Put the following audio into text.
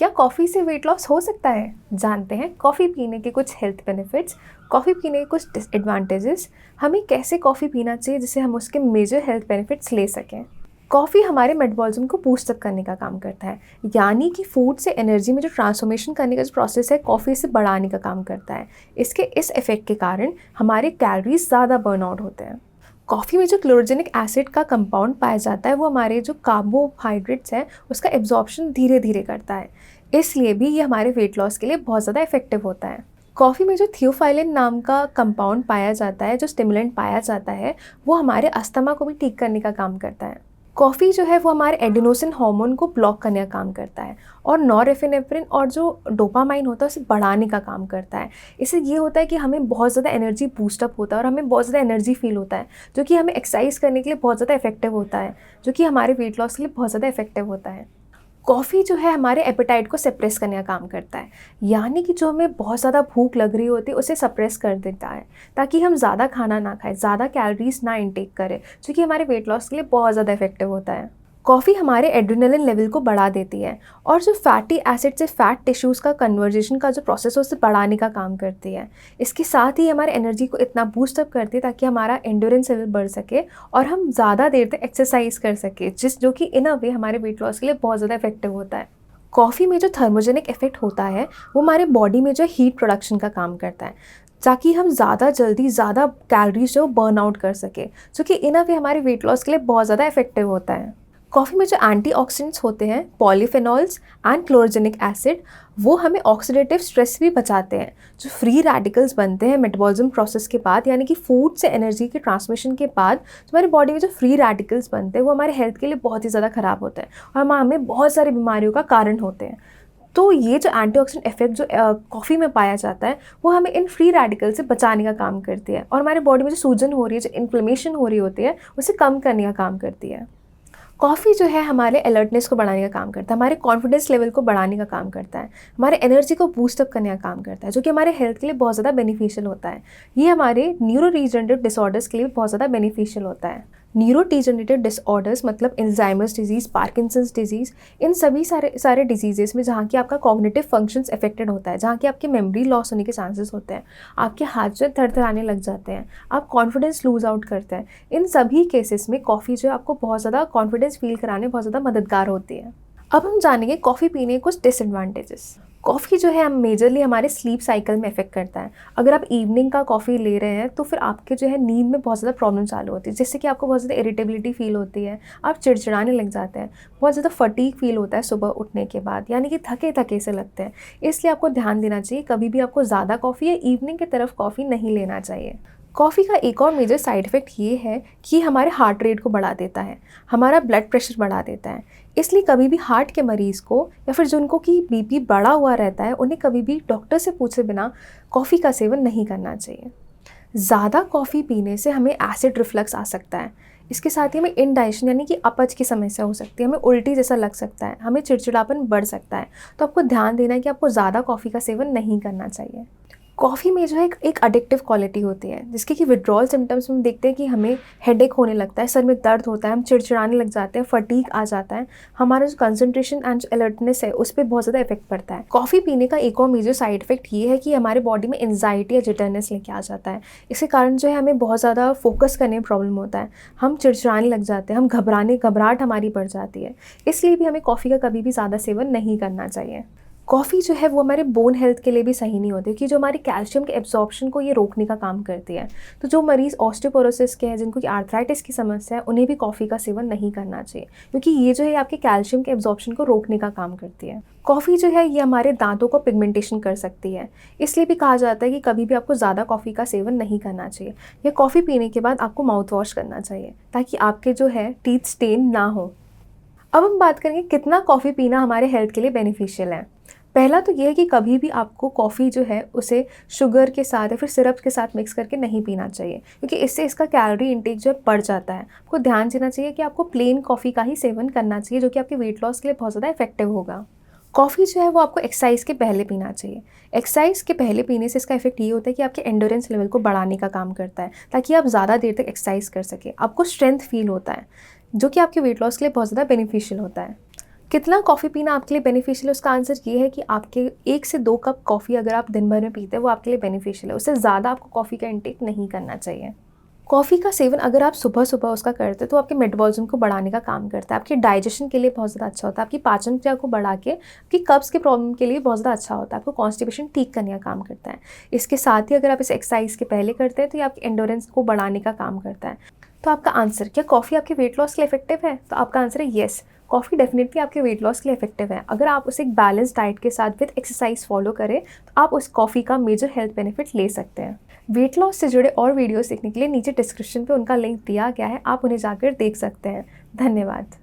क्या कॉफ़ी से weight loss हो सकता है? जानते हैं कॉफ़ी पीने के कुछ हेल्थ बेनिफिट्स, कॉफ़ी पीने के कुछ डिसएडवांटेजेस, हमें कैसे कॉफ़ी पीना चाहिए जिससे हम उसके मेजर हेल्थ बेनिफिट्स ले सकें। कॉफ़ी हमारे मेटाबॉलिज्म को बूस्ट अप करने का काम करता है, यानी कि फूड से एनर्जी में जो ट्रांसफॉर्मेशन करने का जो प्रोसेस है, कॉफ़ी से बढ़ाने का काम करता है। इसके इस इफ़ेक्ट के कारण हमारे कैलोरीज ज़्यादा बर्न आउट होते हैं। कॉफ़ी में जो क्लोरोजेनिक एसिड का कंपाउंड पाया जाता है वो हमारे जो कार्बोहाइड्रेट्स हैं उसका एब्जॉर्प्शन धीरे धीरे करता है, इसलिए भी ये हमारे वेट लॉस के लिए बहुत ज़्यादा इफेक्टिव होता है। कॉफ़ी में जो थियोफाइलिन नाम का कंपाउंड पाया जाता है, जो स्टिमुलेंट पाया जाता है, वो हमारे अस्थमा को भी ठीक करने का काम करता है। कॉफ़ी जो है वो हमारे एडिनोसिन हार्मोन को ब्लॉक करने का काम करता है और नॉरएपिनेफ्रिन और जो डोपामाइन होता है उसे बढ़ाने का काम करता है। इससे ये होता है कि हमें बहुत ज़्यादा एनर्जी बूस्टअप होता है और हमें बहुत ज़्यादा एनर्जी फील होता है, जो कि हमें एक्सरसाइज करने के लिए बहुत ज़्यादा इफेक्टिव होता है, जो कि हमारे वेट लॉस के लिए बहुत ज़्यादा इफेक्टिव होता है। कॉफ़ी जो है हमारे एपेटाइट को सप्रेस करने का काम करता है, यानी कि जो हमें बहुत ज़्यादा भूख लग रही होती है उसे सप्रेस कर देता है, ताकि हम ज़्यादा खाना ना खाएं, ज़्यादा कैलोरीज ना इनटेक करें, जो कि हमारे वेट लॉस के लिए बहुत ज़्यादा इफेक्टिव होता है। कॉफ़ी हमारे एड्रेनलिन लेवल को बढ़ा देती है और जो फैटी एसिड से फैट टिश्यूज़ का कन्वर्जेशन का जो प्रोसेस है उसे बढ़ाने का काम करती है। इसके साथ ही हमारे एनर्जी को इतना बूस्ट अप करती है ताकि हमारा एंड्योरेंस लेवल बढ़ सके और हम ज़्यादा देर तक एक्सरसाइज कर सके, जो कि इन अ वे हमारे वेट लॉस के लिए बहुत ज़्यादा इफेक्टिव होता है। कॉफ़ी में जो थर्मोजेनिक इफेक्ट होता है वो हमारे बॉडी में जो हीट प्रोडक्शन का काम करता है, ताकि हम ज़्यादा जल्दी ज़्यादा कैलोरीज जो बर्न आउट कर सके, जो कि इन अ वे हमारे वेट लॉस के लिए बहुत ज़्यादा इफेक्टिव होता है। कॉफ़ी में जो एंटीऑक्सीडेंट्स होते हैं, पॉलीफेनॉल्स एंड क्लोरोजेनिक एसिड, वो हमें ऑक्सीडेटिव स्ट्रेस भी बचाते हैं। जो फ्री रेडिकल्स बनते हैं मेटाबॉलिज्म प्रोसेस के बाद, यानी कि फूड से एनर्जी के ट्रांसमिशन के बाद जो हमारी बॉडी में जो फ्री रेडिकल्स बनते हैं वो हमारे हेल्थ के लिए बहुत ही ज़्यादा ख़राब होते हैं और हमें बहुत सारी बीमारियों का कारण होते हैं। तो ये जो एंटीऑक्सीडेंट इफेक्ट जो कॉफ़ी में पाया जाता है वो हमें इन फ्री रेडिकल से बचाने का काम करती है और हमारे बॉडी में जो सूजन हो रही है, जो इन्फ्लेमेशन हो रही होती है, उसे कम करने का काम करती है। कॉफ़ी जो है हमारे अलर्टनेस को बढ़ाने का काम करता है, हमारे कॉन्फिडेंस लेवल को बढ़ाने का काम करता है, हमारे एनर्जी को बूस्ट अप करने का काम करता है, जो कि हमारे हेल्थ के लिए बहुत ज़्यादा बेनिफिशियल होता है। ये हमारे न्यूरो डिजेनरेटिव डिसऑर्डर्स के लिए भी बहुत ज़्यादा बेनिफिशियल होता है। न्यूरो डिजेनरेटिव डिसऑर्डर्स मतलब अल्जाइमर्स डिजीज़, पार्किंसंस डिजीज़, इन सभी सारे डिजीज़ेस में जहाँ की आपका कॉग्निटिव फंक्शंस अफेक्टेड होता है, जहाँ की आपकी मेमोरी लॉस होने के चांसेस होते हैं, आपके हाथ जो थरथराने लग जाते हैं, आप कॉन्फिडेंस लूज आउट करते हैं, इन सभी केसेस में कॉफ़ी जो है आपको बहुत ज़्यादा कॉन्फिडेंस फील कराने बहुत ज़्यादा मददगार होती है। अब हम जानेंगे कॉफ़ी पीने के कुछ डिसएडवांटेजेस। कॉफ़ी जो है हम मेजरली हमारे स्लीप साइकिल में इफेक्ट करता है। अगर आप इवनिंग का कॉफ़ी ले रहे हैं तो फिर आपके जो है नींद में बहुत ज़्यादा प्रॉब्लम चालू होती है, जिससे कि आपको बहुत ज़्यादा इरिटेबिलिटी फील होती है, आप चिड़चिड़ाने लग जाते हैं, बहुत ज़्यादा फटीग फील होता है सुबह उठने के बाद, यानी कि थके थके से लगते हैं। इसलिए आपको ध्यान देना चाहिए, कभी भी आपको ज़्यादा कॉफ़ी या इवनिंग की तरफ कॉफ़ी नहीं लेना चाहिए। कॉफ़ी का एक और मेजर साइड इफ़ेक्ट ये है कि हमारे हार्ट रेट को बढ़ा देता है, हमारा ब्लड प्रेशर बढ़ा देता है। इसलिए कभी भी हार्ट के मरीज़ को या फिर जिनको कि बीपी बढ़ा हुआ रहता है, उन्हें कभी भी डॉक्टर से पूछे बिना कॉफ़ी का सेवन नहीं करना चाहिए। ज़्यादा कॉफ़ी पीने से हमें एसिड रिफ्लक्स आ सकता है। इसके साथ ही हमें इंडाइजेशन यानी कि अपच की समस्या हो सकती है, हमें उल्टी जैसा लग सकता है, हमें चिड़चिड़ापन बढ़ सकता है। तो आपको ध्यान देना है कि आपको ज़्यादा कॉफ़ी का सेवन नहीं करना चाहिए। कॉफ़ी में जो है एक एडिक्टिव क्वालिटी होती है, जिसके कि विड्रॉल सिम्टम्स में देखते हैं कि हमें हेडेक होने लगता है, सर में दर्द होता है, हम चिड़चिड़ाने लग जाते हैं, फटीग आ जाता है, हमारा जो कंसंट्रेशन एंड अलर्टनेस है उस पर बहुत ज़्यादा इफेक्ट पड़ता है। कॉफ़ी पीने का एक और मेजर साइड इफेक्ट ये है कि हमारे बॉडी में एंजाइटी या जिटरनेस लेके आ जाता है। इसके कारण जो है हमें बहुत ज़्यादा फोकस करने में प्रॉब्लम होता है, हम चिड़चिड़ाने लग जाते हैं, हम घबराहट हमारी बढ़ जाती है। इसलिए भी हमें कॉफ़ी का कभी भी ज़्यादा सेवन नहीं करना चाहिए। कॉफ़ी जो है वो हमारे बोन हेल्थ के लिए भी सही नहीं होती, कि जो हमारी कैल्शियम के एब्जॉर्प्शन को ये रोकने का काम करती है। तो जो मरीज़ ऑस्टियोपोरोसिस के हैं, जिनको कि आर्थराइटिस की समस्या है, उन्हें भी कॉफ़ी का सेवन नहीं करना चाहिए, क्योंकि ये जो है आपके कैल्शियम के एब्जॉर्प्शन को रोकने का काम करती है। कॉफ़ी जो है ये हमारे दांतों को पिगमेंटेशन कर सकती है, इसलिए भी कहा जाता है कि कभी भी आपको ज़्यादा कॉफ़ी का सेवन नहीं करना चाहिए, या कॉफ़ी पीने के बाद आपको माउथ वॉश करना चाहिए, ताकि आपके जो है टीथ स्टेन ना हो। अब हम बात करेंगे कितना कॉफ़ी पीना हमारे हेल्थ के लिए बेनिफिशियल है। पहला तो ये है कि कभी भी आपको कॉफ़ी जो है उसे शुगर के साथ या फिर सिरप के साथ मिक्स करके नहीं पीना चाहिए, क्योंकि इससे इसका कैलोरी इंटेक जो है बढ़ जाता है। आपको ध्यान देना चाहिए कि आपको प्लेन कॉफ़ी का ही सेवन करना चाहिए, जो कि आपके वेट लॉस के लिए बहुत ज़्यादा इफेक्टिव होगा। कॉफ़ी जो है वो आपको एक्सरसाइज के पहले पीना चाहिए। एक्सरसाइज के पहले पीने से इसका इफेक्ट ये होता है कि आपके एंडोरेंस लेवल को बढ़ाने का काम करता है, ताकि आप ज़्यादा देर तक एक्सरसाइज कर सकें, आपको स्ट्रेंथ फील होता है, जो कि आपके वेट लॉस के लिए बहुत ज़्यादा बेनिफिशियल होता है। कितना कॉफ़ी पीना आपके लिए बेनिफिशियल है, उसका आंसर ये है कि आपके 1 से 2 कप कॉफ़ी अगर आप दिन भर में पीते हैं वो आपके लिए बेनिफिशियल है। उससे ज़्यादा आपको कॉफ़ी का इंटेक नहीं करना चाहिए। कॉफ़ी का सेवन अगर आप सुबह-सुबह उसका करते हैं तो आपके मेटाबॉलिज़्म को बढ़ाने का काम करता है, आपके डाइजेशन के लिए बहुत ज़्यादा अच्छा होता है, आपकी पाचन क्रिया को बढ़ा के आपकी कब्ज़ के प्रॉब्लम के लिए बहुत ज़्यादा अच्छा होता है, आपको कॉन्स्टिपेशन ठीक करने का काम करता है। इसके साथ ही अगर आप इसे एक्सरसाइज़ के पहले करते हैं तो ये आपकी एंडोरेंस को बढ़ाने का काम करता है। तो आपका आंसर, क्या कॉफ़ी आपके वेट लॉस के लिए इफेक्टिव है? तो आपका आंसर है येस, कॉफ़ी डेफिनेटली आपके वेट लॉस के लिए इफेक्टिव है। अगर आप उसे एक बैलेंस डाइट के साथ विद एक्सरसाइज फॉलो करें तो आप उस कॉफ़ी का मेजर हेल्थ बेनिफिट ले सकते हैं। वेट लॉस से जुड़े और वीडियोस देखने के लिए नीचे डिस्क्रिप्शन पे उनका लिंक दिया गया है, आप उन्हें जाकर देख सकते हैं। धन्यवाद।